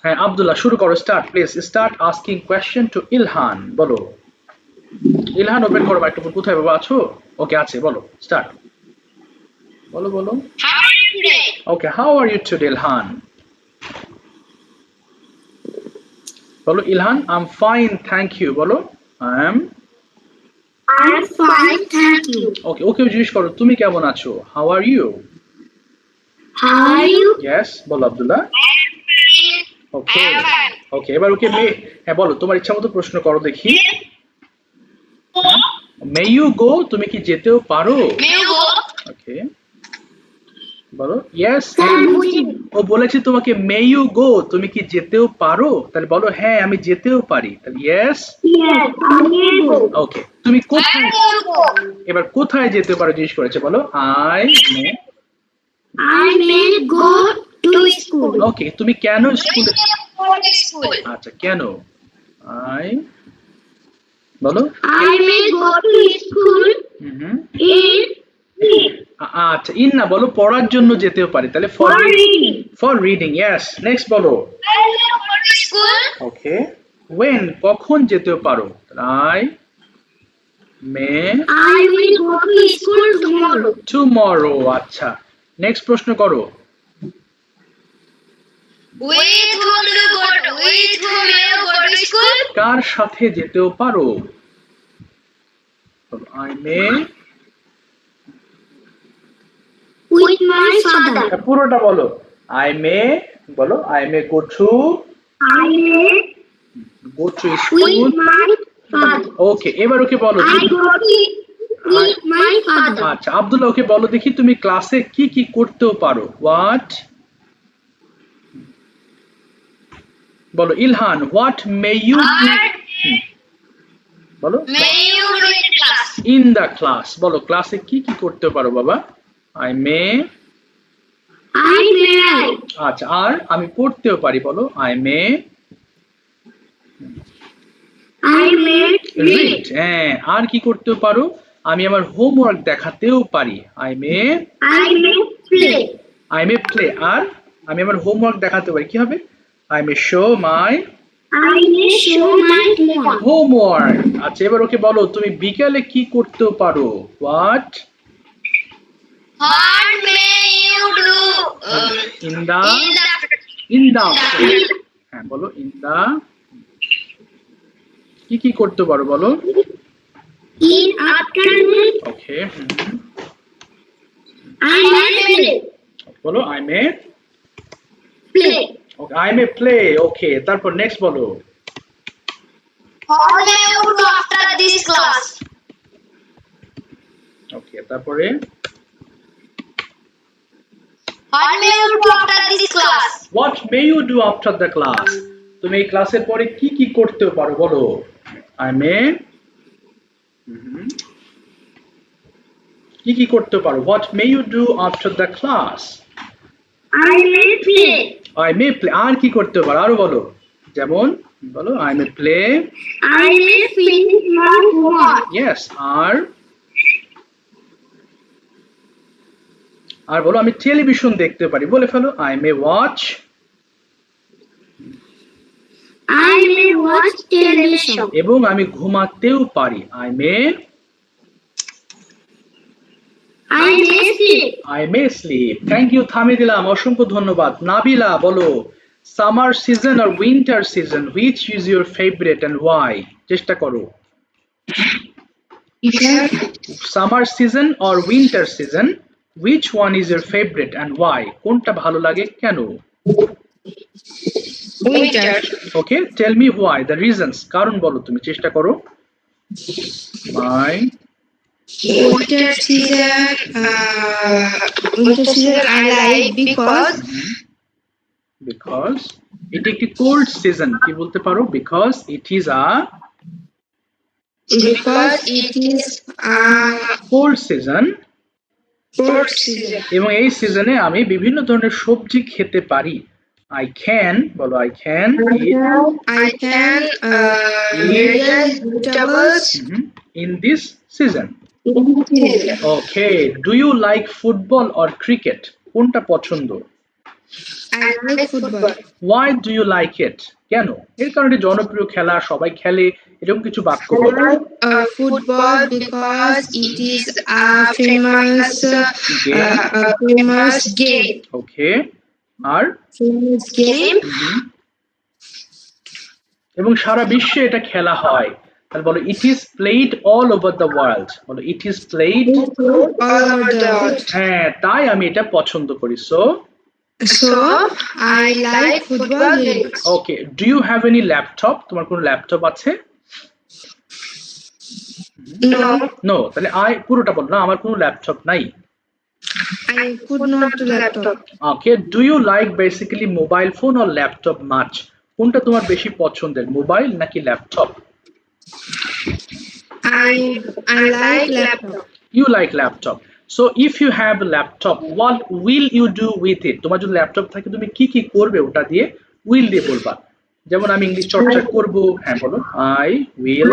হ্যাঁ আব্দুল্লাহ শুরু করো start please start asking question to Ilhan বলো ইলহান ওপেন করো মাইক্রোফোন কোথায় বাবা আছো ওকে আছে বলো স্টার্ট বলো বলো How are you today? Okay, how are you today, Ilhan? Bolo, Ilhan, I'm fine, thank you. Bolo, I'm fine, thank you. okay. Okay, জিজ্ঞেস করো তুমি কেমন আছো? How are you? How are you? Yes, বলো Abdullah. Okay. Okay, এবার ওকে হ্যাঁ বলো তোমার ইচ্ছা মতো প্রশ্ন করো দেখি। May you go? তুমি কি যেতেও পারো? May you go? Okay. বলো ইয়েস ও বলেছে তোমাকে মে ইউ গো তুমি কি যেতেও পারো তাহলে বলো হ্যাঁ আমি যেতেও পারি তাহলে ইয়েস ওকে তুমি কোথায় এবার কোথায় যেতে পারো জিজ্ঞেস করেছে বলো I may go to school okay তুমি কেন স্কুলে আচ্ছা কেন আই বলো I may go to school in আচ্ছা ইন না বলো পড়ার জন্য যেতেও পারি তাহলে ফর রিডিং ইয়েস নেক্সট বলো I may go to school okay when কখন যেতেও পারো I will go to school tomorrow. Tomorrow আচ্ছা নেক্সট প্রশ্ন করো With whom do you go to? With whom may you go to school? কার সাথে যেতেও পারো I may With my father. পুরোটা বলো আই মে বলো I may go two I may school with my father. ওকে এবার ওকে বলো I go to with my father. আচ্ছা আব্দুল্লাহ ওকে বলো দেখি তুমি ক্লাসে কি কি করতেও পারো হোয়াট বলো ইলহান হোয়াট মে ইউ বলো May you do in class? In the class বলো ক্লাসে কি কি করতে পারো বাবা I may I may write. আচ্ছা আর আমি পড়তেও পারি বলো I may I may read. Read হ্যাঁ আর কি করতেও পারো আমি আমার হোমওয়ার্ক দেখাতেও পারি I may I may play. আর আমি আমার হোমওয়ার্ক দেখাতে পারি কি হবে I may show my I may show my homework. Homework আচ্ছা এবার ওকে বলো তুমি বিকালে কি করতেও পারো what What may you do in the হ্যাঁ বলো ইন দা কি কি করতে পারো বলো in afternoon? Okay I may play. বলো I May Play. Okay I may play ওকে তারপর নেক্সট বলো What may you do after this class? ওকে তারপরে What may you do after this class? What may you do after the class তুমি এই ক্লাসের পরে কি কি করতে পারো বলো আই মে কি কি করতে পারো what may you do after the class I may play. I may play আর কি করতে পারো আরো বলো যেমন বলো I may play I may finish my homework. Yes আর বলো আমি টেলিভিশন দেখতে পারি বলে ফেলো I may watch I may watch television. এবং আমি ঘুমাতেও পারি I may I may sleep. I may sleep. Thank you. থামিয়ে দিলাম, অসংখ্য ধন্যবাদ। নাবিলা বলো, সামার সিজন আর winter season, which is your favorite and why? চেষ্টা করো। Summer season or winter season, which one is your favorite and why? কোনটা ভালো লাগে, কেন? Winter. Okay, tell me why, the reasons, কারণ বলো তুমি, চেষ্টা করো। Why? Winter season. Winter season I like Because এটি একটি cold season, কি বলতে পারো? Because it is a cold season, cold season. এবং এই সিজনে আমি বিভিন্ন ধরনের সবজি খেতে পারি। I can বলো, I can eat I can various vegetables in this season. Okay, do you like football or cricket? কোনটা পছন্দ? I like football. Why do you like it? কেন? এর কারণে জনপ্রিয় খেলা, সবাই খেলে, এরকম কিছু বাক্য বলো। Football because it is a famous game. Okay, R Famous game. এবং সারা বিশ্বে এটা খেলা হয়, তাহলে বলো it is played all over the world, বলো it is played All over the world. হ্যাঁ, তাই আমি এটা পছন্দ করি। So I like football very much. okay, do you have any laptop? তোমার কোনো ল্যাপটপ আছে? No, তাহলে পুরোটা বলো না, আমার কোনো ল্যাপটপ নাই। I could not do laptop. Okay, do you like basically mobile phone or laptop much? কোনটা তোমার বেশি পছন্দের, মোবাইল নাকি laptop? I like laptop. You like laptop. So if you have a laptop, what will you do with it? তোমার যদি laptop থাকে তুমি কি কি করবে ওটা দিয়ে? will দিয়ে বলবা। যেমন আমি ইংলিশ চর্চা করব, হ্যাঁ বলো, I will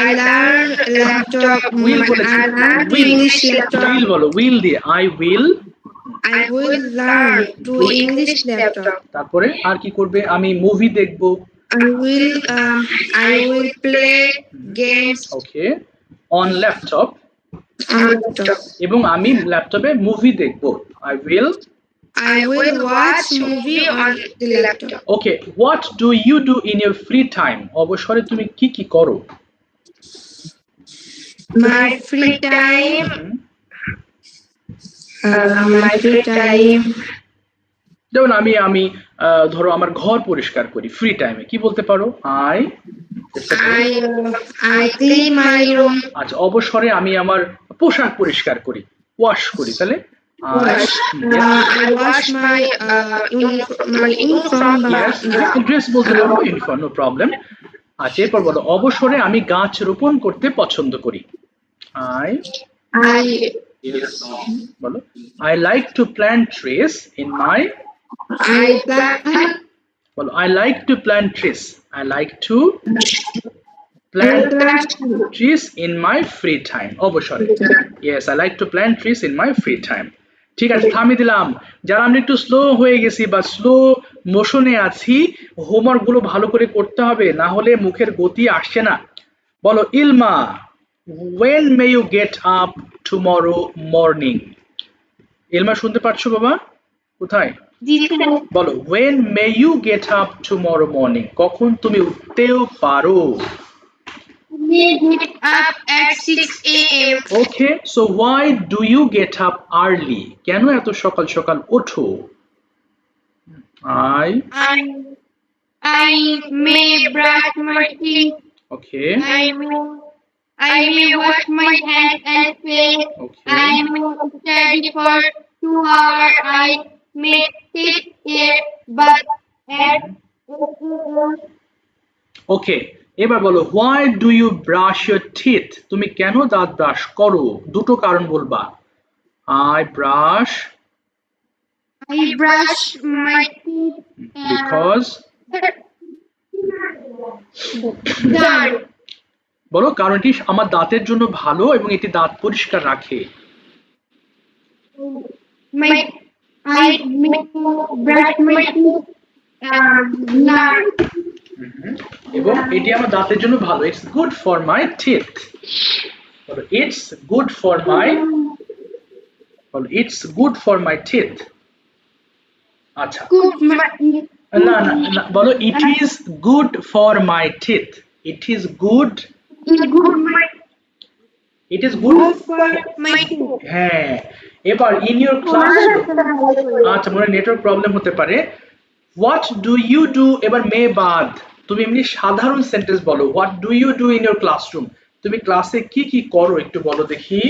I learn laptop. will বলে I learn to English laptop. will বলো, will দিয়ে I will learn to English laptop. তারপরে আর কি করবে? আমি মুভি দেখব। I will play games okay, on laptop, on laptop. এবং আমি ল্যাপটপে মুভি দেখব। I will watch movie on the laptop. Okay, what do you do in your free time? অবসরে তুমি কি কি করো? My free time. যেমন আমি ধরো আমার ঘর পরিষ্কার করি ফ্রি টাইমে, কি বলতে পারো? I clean my room. আচ্ছা, অবসরে আমি আমার পোশাক পরিষ্কার করি, ওয়াশ করি, তাহলে I wash my uniform. Dress বলতে পারো, ইউনিফর্ম, নো প্রবলেম। আচ্ছা, এরপর বলো, অবসরে আমি গাছ রোপণ করতে পছন্দ করি। বলো, I like to plant trees in my বলো, I like to plant trees. I like to plant trees in my free time. অবসরে, yes, I like to plant trees in my free time. ঠিক আছে, থামিয়ে দিলাম। যারা আমরা একটু slow হয়ে গেছি বা স্লো মোশনে আছি, হোমওয়ার্ক গুলো ভালো করে করতে হবে, না হলে মুখের গতি আসছে না। বলো, ইলমা, when may you get up tomorrow morning? ইলমা, শুনতে পাচ্ছো বাবা? কোথায়? বলো, when may you get up tomorrow morning? কখন তুমি উঠতেও পারো? We get up at 6 a.m. Okay, so why do you get up early? কেন এত সকাল সকাল ওঠো? I may brush my teeth. Okay. I may wash my hands and face. Okay. I may study for 2 hours. I may take a bath at 8 a.m. Okay, এবার বলো, why do you brush your teeth? তুমি কেন দাঁত brush করো? দুটো কারণ বলবা। I brush my teeth because done. বলো, কারণটি আমার দাঁতের জন্য ভালো এবং এটি দাঁত পরিষ্কার রাখে। I may brush my teeth now. এবং এটি আমার দাঁতের জন্য ভালো। It's good for my teeth. বলো, it's good for my বলো it's good for my teeth. আচ্ছা না না না বলো it is good for my teeth. It is good, it is good. হ্যাঁ, এবার ইন ইউর ক্লাসরুম। আচ্ছা মনে নেটওয়ার্ক প্রবলেম হতে পারে। হোয়াট ডু ইউ ডু, এবার মে বাদ তুমি এমনি সাধারণ সেন্টেন্স বলো। What do you do in your classroom, তুমি ক্লাসে কি কি করো একটু বলো দেখি।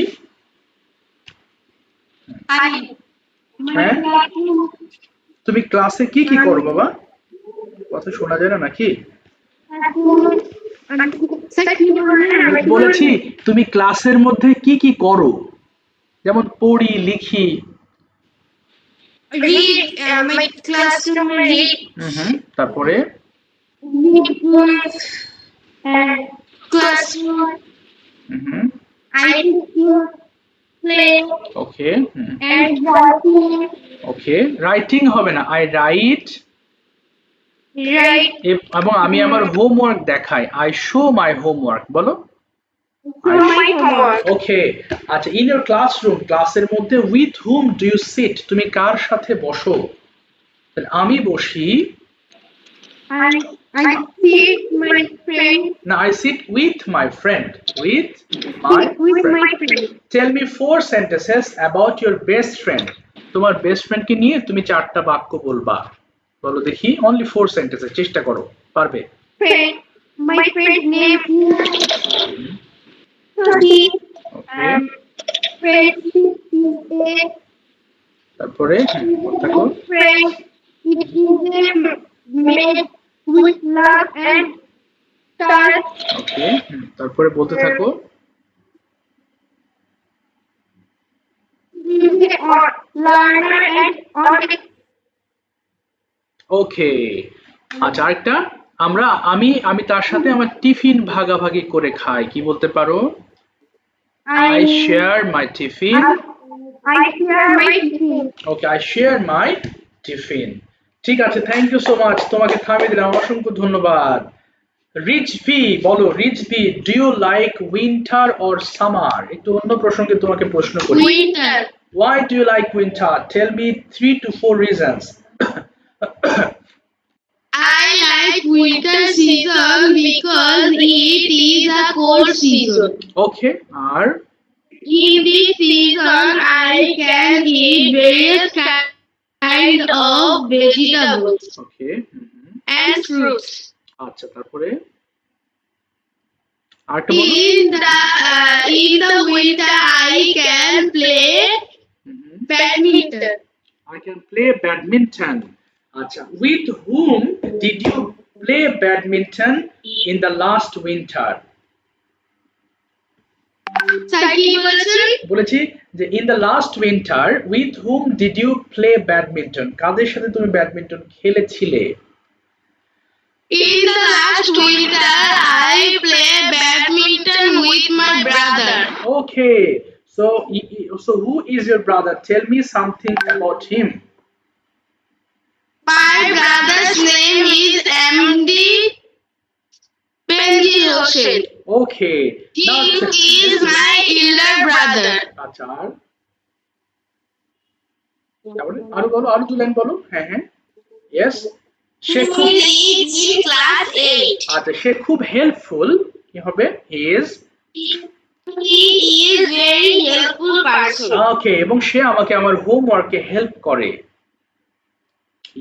হ্যাঁ তুমি ক্লাসে কি কি করো বাবা, কথা শোনা যায় না নাকি? বলেছি তুমি ক্লাসের মধ্যে কি কি করো, যেমন পড়ি লিখি। read my classroom read তারপরে classroom hmm I play okay and writing okay writing হবে না, আই রাইট। write এবং আমি আমার হোমওয়ার্ক দেখাই, আই শো মাই হোমওয়ার্ক বলো। my homework ওকে আচ্ছা ইন ইউর ক্লাসরুম, ক্লাসের মধ্যে with hmm do you sit, তুমি কার সাথে বসো? তাহলে আমি বসি, I sit my friend না I sit with my friend, with my with friend. my friend tell me 4 sentences about your best friend, তোমার বেস্ট ফ্রেন্ডকে নিয়ে তুমি 4টা বাক্য বলবা, বলো দেখি। অনলি 4 sentences, চেষ্টা করো, পারবে? friend my friend name is okay friend is a তারপরে বলতে থাকো। friend it is a made with love and trust ওকে তারপরে বলতে থাকো। is a learner and honest ওকে আচ্ছা আরেকটা, আমরা আমি আমি তার সাথে আমার টিফিন ভাগাভাগি করে খাই, কি বলতে পারো? I share my tiffin. I share my tiffin okay I share my tiffin. ঠিক আছে, থ্যাংক ইউ সো মাচ, তোমাকে থামিয়ে দিলাম, অসংখ্য ধন্যবাদ। রিচ ভি বলো, Richvi do you like winter or summer? একটু অন্য প্রসঙ্গে তোমাকে প্রশ্ন করি। winter Why do you like winter? Tell me 3 to 4 reasons. I like winter season because it is a cold season. Okay, R In this season, I can eat various kind of vegetables okay and fruits. আচ্ছা তারপরে আরেকটা বলো। In the winter, I can play badminton. I can play badminton. আচ্ছা, with whom did you play badminton in the last winter? বলেছি যে in the last winter with whom did you play badminton? কাদের সাথে তুমি badminton খেলেছিলে? In the last winter, I play badminton with my brother. Okay, so who is your brother? Tell me something about him. My brother's name is MD Benji. Okay, He is my elder brother. আচ্ছা আর তারপরে আরো বলো, আরো 2 line বলো। হ্যাঁ হ্যাঁ yes, সে খুব He is in class 8. আচ্ছা সে খুব হেল্পফুল, কি হবে? He is He is very helpful person. ওকে, এবং সে আমাকে আমার হোমওয়ার্কে হেল্প করে।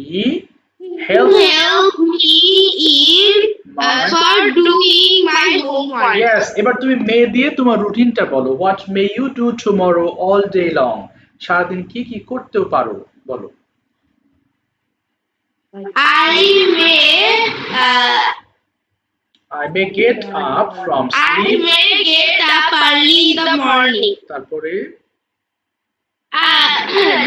He help Help me in for doing my homework. Yes, এবার তুমি মে দিয়ে তোমার রুটিনটা বলো। What may you do tomorrow all day long, সারাদিন কি কি করতেও পারো বলো। I may get up from sleep, may get up early in the morning. তারপরে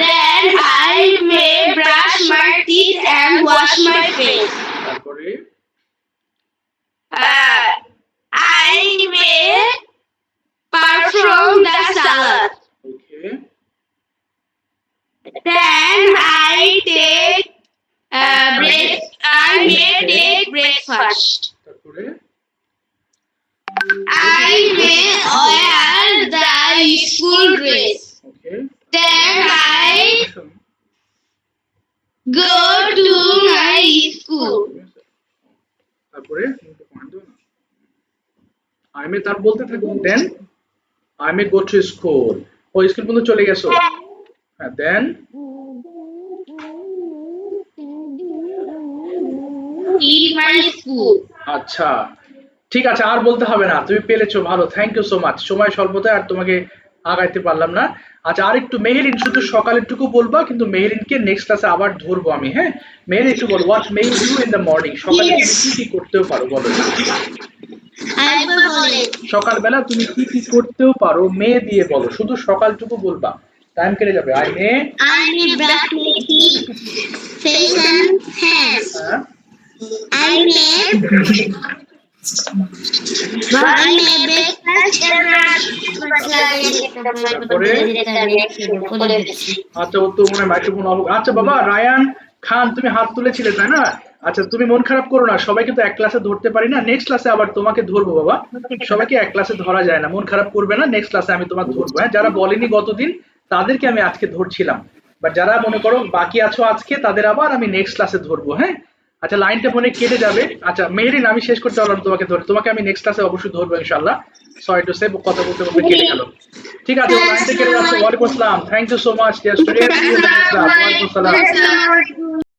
Then I may brush my teeth and wash my face. তারপরে I may perform the salad. Okay Then I may take breakfast. তারপরে I may wear the school dress. ওকে Then go to my school. তারপরে I may তার বলতে থাকো then I may go to school ও school পর্যন্ত চলে গেছো হ্যাঁ দেন In my school. আচ্ছা ঠিক আছে আর বলতে হবে না তুমি পেরেছো ভালো থ্যাংক ইউ সো মাচ সময় স্বল্পতায় আর তোমাকে আগাইতে পারলাম না আচ্ছা আর একটু মেহেরিন শুধু সকালেরটুকু বলবা কিন্তু মেহেরিনকে নেক্সট ক্লাসে আবার ধরবো আমি হ্যাঁ মেহেরিন একটু বল what may you do in the morning সকালে তুমি কি কি করতেও পারো বলো আরেকবার বলেন। সকালবেলা তুমি কি কি করতেও পারো মে দিয়ে বলো শুধু সকালটুকু বলবা টাইম কেটে যাবে I may I may brush my teeth, face and hands. I may breakfast and আচ্ছা ও তো মনে হয় মাইক্রোফোন অফ আচ্ছা বাবা রায়ান খান তুমি হাত তুলেছিলে তাই না আচ্ছা তুমি মন খারাপ করো না সবাইকে তো এক ক্লাসে ধরতে পারি না নেক্সট ক্লাসে আবার তোমাকে ধরবো বাবা সবাইকে এক ক্লাসে ধরা যায় না মন খারাপ করবে না নেক্সট ক্লাসে আমি তোমাকে ধরবো হ্যাঁ যারা বলেনি গতদিন তাদেরকে আমি আজকে ধরছিলাম বাট যারা মনে করো বাকি আছো আজকে তাদের আবার আমি নেক্সট ক্লাসে ধরবো হ্যাঁ আচ্ছা লাইনটা মনে কেটে যাবে আচ্ছা মেহেরিন আমি শেষ করতে পারলাম তোমাকে ধরে তোমাকে আমি নেক্সট ক্লাসে অবশ্যই ধরবো ইনশাআল্লাহ সরি টু সে কথা বলতে বলতে কেটে গেল ঠিক আছে লাইনটা কেটে যাচ্ছে ওয়ালাইকুম আসসালাম thank you so much dear students ওয়ালাইকুম আসসালাম